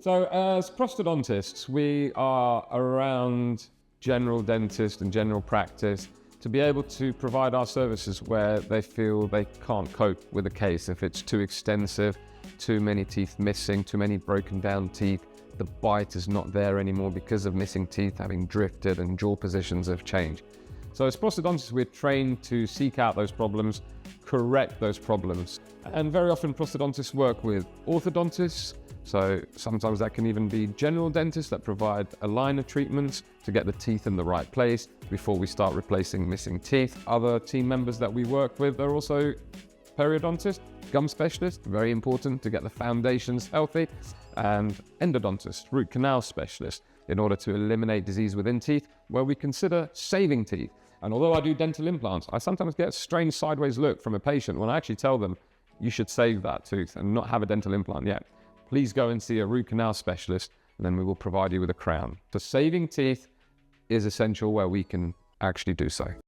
So as prosthodontists, we are around general dentists and general practice to be able to provide our services where they feel they can't cope with a case. If it's too extensive, too many teeth missing, too many broken down teeth, the bite is not there anymore because of missing teeth having drifted and jaw positions have changed. So as prosthodontists, we're trained to seek out those problems, correct those problems. And very often prosthodontists work with orthodontists. So sometimes that can even be general dentists that provide aligner treatments to get the teeth in the right place before we start replacing missing teeth. Other team members that we work with are also periodontists, gum specialists, very important to get the foundations healthy, and endodontists, root canal specialists, in order to eliminate disease within teeth, where we consider saving teeth. And although I do dental implants, I sometimes get a strange sideways look from a patient when I actually tell them, you should save that tooth and not have a dental implant yet. Please go and see a root canal specialist, and then we will provide you with a crown. So saving teeth is essential where we can actually do so.